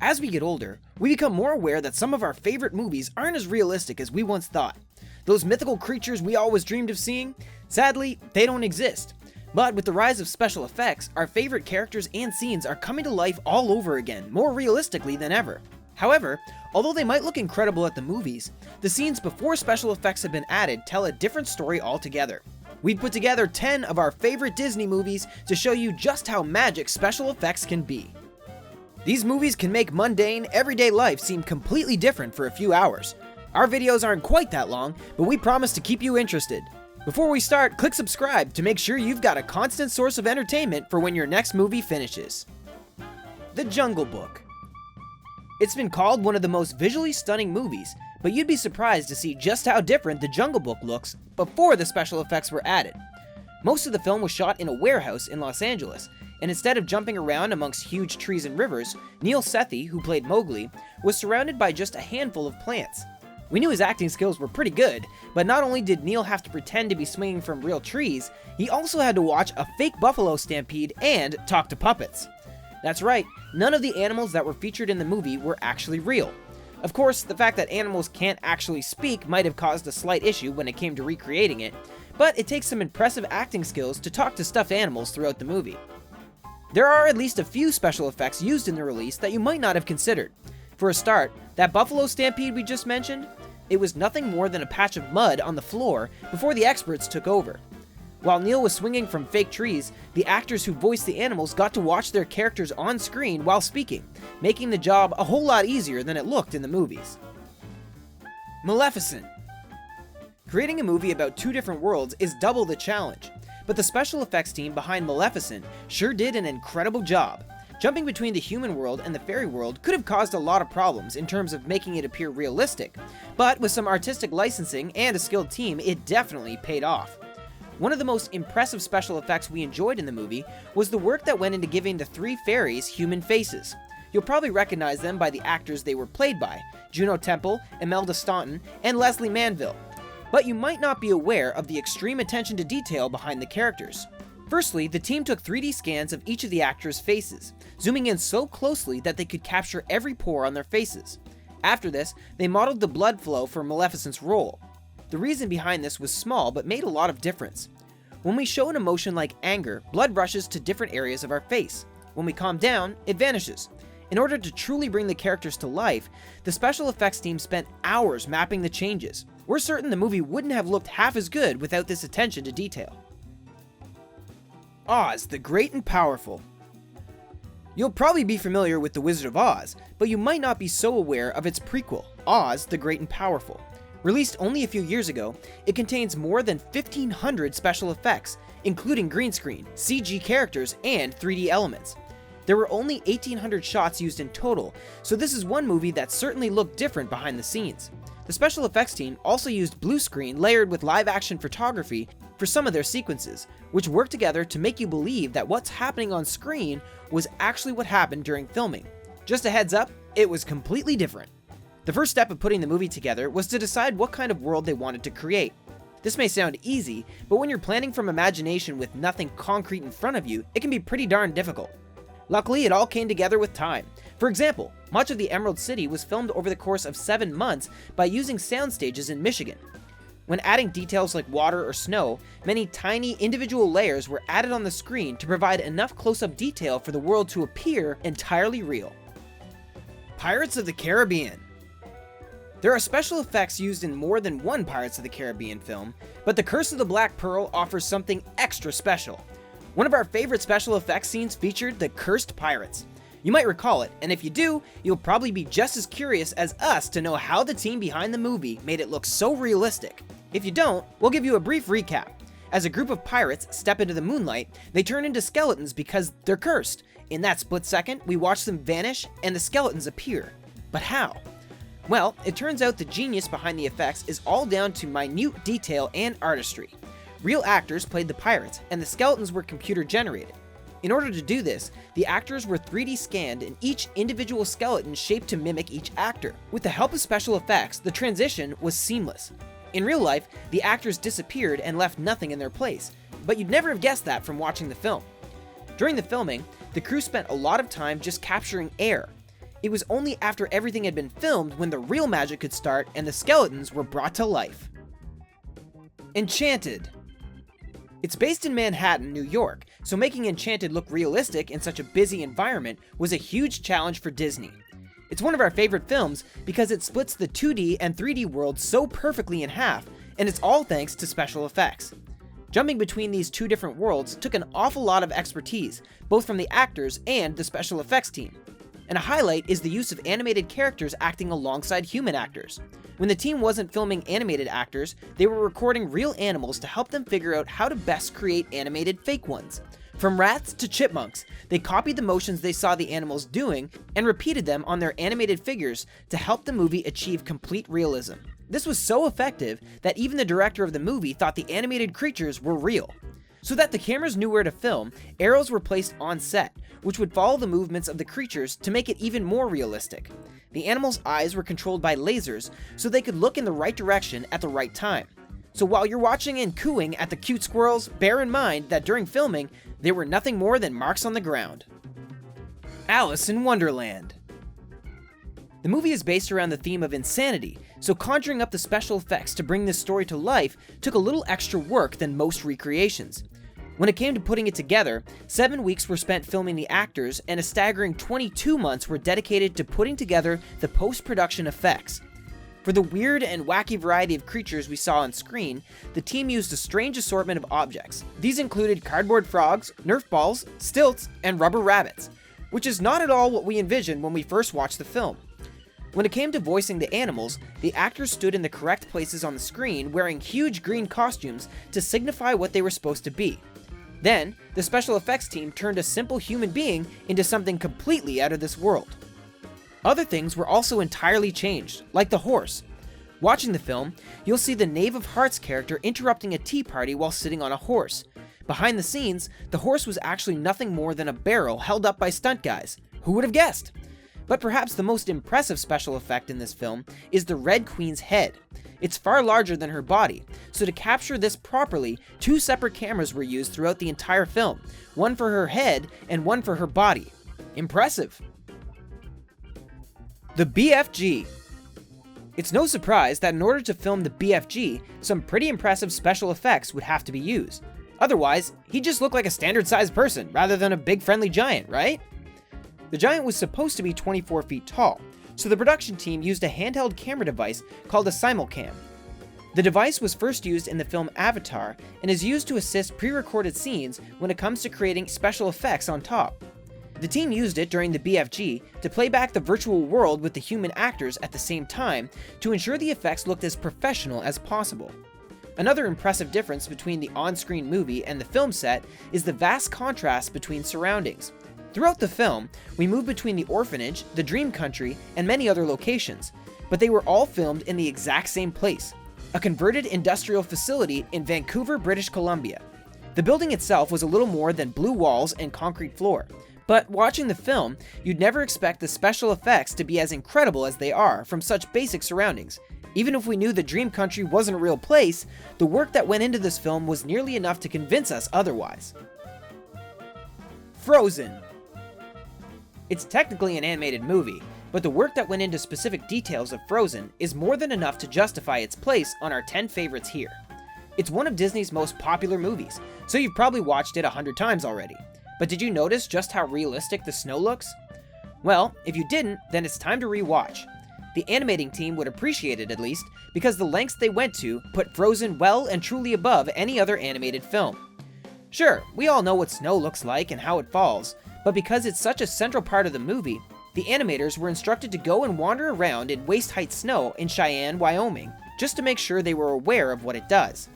As we get older, we become more aware that some of our favorite movies aren't as realistic as we once thought. Those mythical creatures we always dreamed of seeing, sadly, they don't exist. But with the rise of special effects, our favorite characters and scenes are coming to life all over again, more realistically than ever. However, although they might look incredible at the movies, the scenes before special effects have been added tell a different story altogether. We've put together 10 of our favorite Disney movies to show you just how magic special effects can be. These movies can make mundane, everyday life seem completely different for a few hours. Our videos aren't quite that long, but we promise to keep you interested. Before we start, click subscribe to make sure you've got a constant source of entertainment for when your next movie finishes. The Jungle Book. It's been called one of the most visually stunning movies, but you'd be surprised to see just how different The Jungle Book looks before the special effects were added. Most of the film was shot in a warehouse in Los Angeles, and instead of jumping around amongst huge trees and rivers, Neil Sethi, who played Mowgli, was surrounded by just a handful of plants. We knew his acting skills were pretty good, but not only did Neil have to pretend to be swinging from real trees, he also had to watch a fake buffalo stampede and talk to puppets. That's right, none of the animals that were featured in the movie were actually real. Of course, the fact that animals can't actually speak might have caused a slight issue when it came to recreating it, but it takes some impressive acting skills to talk to stuffed animals throughout the movie. There are at least a few special effects used in the release that you might not have considered. For a start, that buffalo stampede we just mentioned, it was nothing more than a patch of mud on the floor before the experts took over. While Neil was swinging from fake trees, the actors who voiced the animals got to watch their characters on screen while speaking, making the job a whole lot easier than it looked in the movies. Maleficent. Creating a movie about two different worlds is double the challenge. But the special effects team behind Maleficent sure did an incredible job. Jumping between the human world and the fairy world could have caused a lot of problems in terms of making it appear realistic, but with some artistic licensing and a skilled team, it definitely paid off. One of the most impressive special effects we enjoyed in the movie was the work that went into giving the three fairies human faces. You'll probably recognize them by the actors they were played by, Juno Temple, Imelda Staunton, and Leslie Manville. But you might not be aware of the extreme attention to detail behind the characters. Firstly, the team took 3D scans of each of the actors' faces, zooming in so closely that they could capture every pore on their faces. After this, they modeled the blood flow for Maleficent's role. The reason behind this was small but made a lot of difference. When we show an emotion like anger, blood rushes to different areas of our face. When we calm down, it vanishes. In order to truly bring the characters to life, the special effects team spent hours mapping the changes. We're certain the movie wouldn't have looked half as good without this attention to detail. Oz, the Great and Powerful. You'll probably be familiar with The Wizard of Oz, but you might not be so aware of its prequel, Oz, the Great and Powerful. Released only a few years ago, it contains more than 1,500 special effects, including green screen, CG characters, and 3D elements. There were only 1,800 shots used in total, so this is one movie that certainly looked different behind the scenes. The special effects team also used blue screen layered with live-action photography for some of their sequences, which worked together to make you believe that what's happening on screen was actually what happened during filming. Just a heads up, it was completely different. The first step of putting the movie together was to decide what kind of world they wanted to create. This may sound easy, but when you're planning from imagination with nothing concrete in front of you, it can be pretty darn difficult. Luckily, it all came together with time. For example, much of the Emerald City was filmed over the course of 7 months by using sound stages in Michigan. When adding details like water or snow, many tiny individual layers were added on the screen to provide enough close-up detail for the world to appear entirely real. Pirates of the Caribbean. There are special effects used in more than one Pirates of the Caribbean film, but The Curse of the Black Pearl offers something extra special. One of our favorite special effects scenes featured the cursed pirates. You might recall it, and if you do, you'll probably be just as curious as us to know how the team behind the movie made it look so realistic. If you don't, we'll give you a brief recap. As a group of pirates step into the moonlight, they turn into skeletons because they're cursed. In that split second, we watch them vanish and the skeletons appear. But how? Well, it turns out the genius behind the effects is all down to minute detail and artistry. Real actors played the pirates, and the skeletons were computer generated. In order to do this, the actors were 3D scanned and each individual skeleton shaped to mimic each actor. With the help of special effects, the transition was seamless. In real life, the actors disappeared and left nothing in their place, but you'd never have guessed that from watching the film. During the filming, the crew spent a lot of time just capturing air. It was only after everything had been filmed when the real magic could start and the skeletons were brought to life. Enchanted. It's based in Manhattan, New York, so making Enchanted look realistic in such a busy environment was a huge challenge for Disney. It's one of our favorite films because it splits the 2D and 3D worlds so perfectly in half, and it's all thanks to special effects. Jumping between these two different worlds took an awful lot of expertise, both from the actors and the special effects team. And a highlight is the use of animated characters acting alongside human actors. When the team wasn't filming animated actors, they were recording real animals to help them figure out how to best create animated fake ones. From rats to chipmunks, they copied the motions they saw the animals doing and repeated them on their animated figures to help the movie achieve complete realism. This was so effective that even the director of the movie thought the animated creatures were real. So that the cameras knew where to film, arrows were placed on set, which would follow the movements of the creatures to make it even more realistic. The animals' eyes were controlled by lasers, so they could look in the right direction at the right time. So while you're watching and cooing at the cute squirrels, bear in mind that during filming, they were nothing more than marks on the ground. Alice in Wonderland. The movie is based around the theme of insanity, so conjuring up the special effects to bring this story to life took a little extra work than most recreations. When it came to putting it together, 7 weeks were spent filming the actors, and a staggering 22 months were dedicated to putting together the post-production effects. For the weird and wacky variety of creatures we saw on screen, the team used a strange assortment of objects. These included cardboard frogs, Nerf balls, stilts, and rubber rabbits, which is not at all what we envisioned when we first watched the film. When it came to voicing the animals, the actors stood in the correct places on the screen wearing huge green costumes to signify what they were supposed to be. Then, the special effects team turned a simple human being into something completely out of this world. Other things were also entirely changed, like the horse. Watching the film, you'll see the Knave of Hearts character interrupting a tea party while sitting on a horse. Behind the scenes, the horse was actually nothing more than a barrel held up by stunt guys. Who would have guessed? But perhaps the most impressive special effect in this film is the Red Queen's head. It's far larger than her body, so to capture this properly, 2 separate cameras were used throughout the entire film, one for her head and one for her body. Impressive! The BFG. It's no surprise that in order to film the BFG, some pretty impressive special effects would have to be used. Otherwise, he'd just look like a standard-sized person rather than a big friendly giant, right? The giant was supposed to be 24 feet tall, so the production team used a handheld camera device called a simulcam. The device was first used in the film Avatar and is used to assist pre-recorded scenes when it comes to creating special effects on top. The team used it during the BFG to play back the virtual world with the human actors at the same time to ensure the effects looked as professional as possible. Another impressive difference between the on-screen movie and the film set is the vast contrast between surroundings. Throughout the film, we move between the orphanage, the dream country, and many other locations, but they were all filmed in the exact same place, a converted industrial facility in Vancouver, British Columbia. The building itself was a little more than blue walls and concrete floor, but watching the film, you'd never expect the special effects to be as incredible as they are from such basic surroundings. Even if we knew the dream country wasn't a real place, the work that went into this film was nearly enough to convince us otherwise. Frozen. It's technically an animated movie, but the work that went into specific details of Frozen is more than enough to justify its place on our 10 favorites here. It's one of Disney's most popular movies, so you've probably watched it 100 times already. But did you notice just how realistic the snow looks? Well, if you didn't, then it's time to rewatch. The animating team would appreciate it at least, because the lengths they went to put Frozen well and truly above any other animated film. Sure, we all know what snow looks like and how it falls, but because it's such a central part of the movie, the animators were instructed to go and wander around in waist-height snow in Cheyenne, Wyoming, just to make sure they were aware of what it does.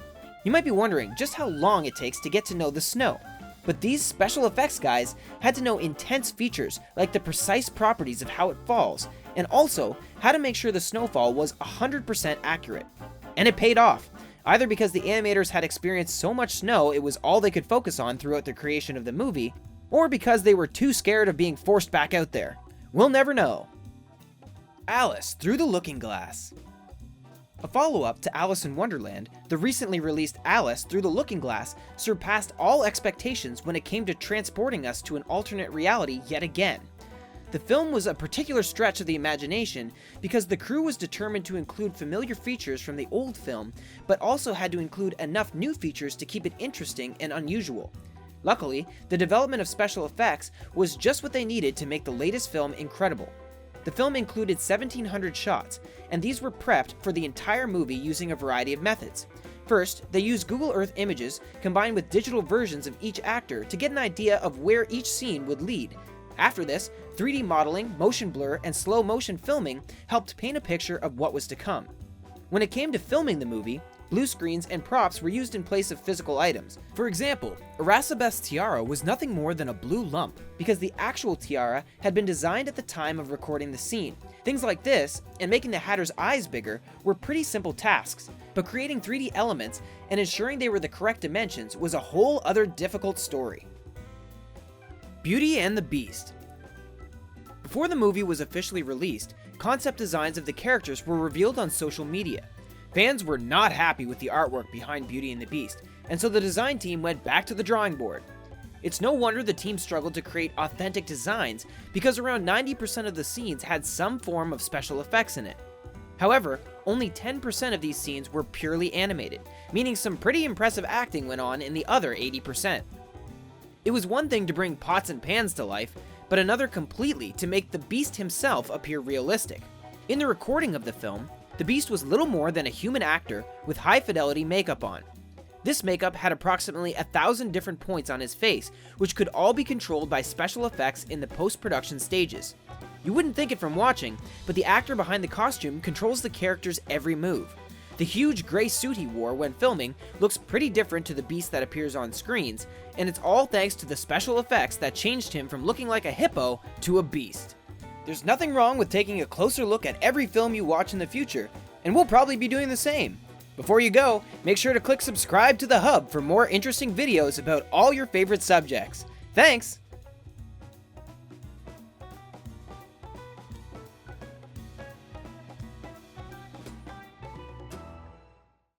You might be wondering just how long it takes to get to know the snow, but these special effects guys had to know intense features like the precise properties of how it falls, and also how to make sure the snowfall was 100% accurate. And it paid off, either because the animators had experienced so much snow it was all they could focus on throughout the creation of the movie, or because they were too scared of being forced back out there. We'll never know. Alice Through the Looking Glass. A follow-up to Alice in Wonderland, the recently released Alice Through the Looking Glass surpassed all expectations when it came to transporting us to an alternate reality yet again. The film was a particular stretch of the imagination because the crew was determined to include familiar features from the old film, but also had to include enough new features to keep it interesting and unusual. Luckily, the development of special effects was just what they needed to make the latest film incredible. The film included 1,700 shots, and these were prepped for the entire movie using a variety of methods. First, they used Google Earth images combined with digital versions of each actor to get an idea of where each scene would lead. After this, 3D modeling, motion blur, and slow motion filming helped paint a picture of what was to come. When it came to filming the movie, blue screens and props were used in place of physical items. For example, Erasabeth's tiara was nothing more than a blue lump because the actual tiara had been designed at the time of recording the scene. Things like this, and making the Hatter's eyes bigger, were pretty simple tasks, but creating 3D elements and ensuring they were the correct dimensions was a whole other difficult story. Beauty and the Beast. Before the movie was officially released, concept designs of the characters were revealed on social media. Fans were not happy with the artwork behind Beauty and the Beast, and so the design team went back to the drawing board. It's no wonder the team struggled to create authentic designs because around 90% of the scenes had some form of special effects in it. However, only 10% of these scenes were purely animated, meaning some pretty impressive acting went on in the other 80%. It was one thing to bring pots and pans to life, but another completely to make the Beast himself appear realistic. In the recording of the film, the Beast was little more than a human actor with high-fidelity makeup on. This makeup had approximately 1,000 different points on his face, which could all be controlled by special effects in the post-production stages. You wouldn't think it from watching, but the actor behind the costume controls the character's every move. The huge gray suit he wore when filming looks pretty different to the Beast that appears on screens, and it's all thanks to the special effects that changed him from looking like a hippo to a beast. There's nothing wrong with taking a closer look at every film you watch in the future, and we'll probably be doing the same. Before you go, make sure to click subscribe to the Hub for more interesting videos about all your favorite subjects. Thanks!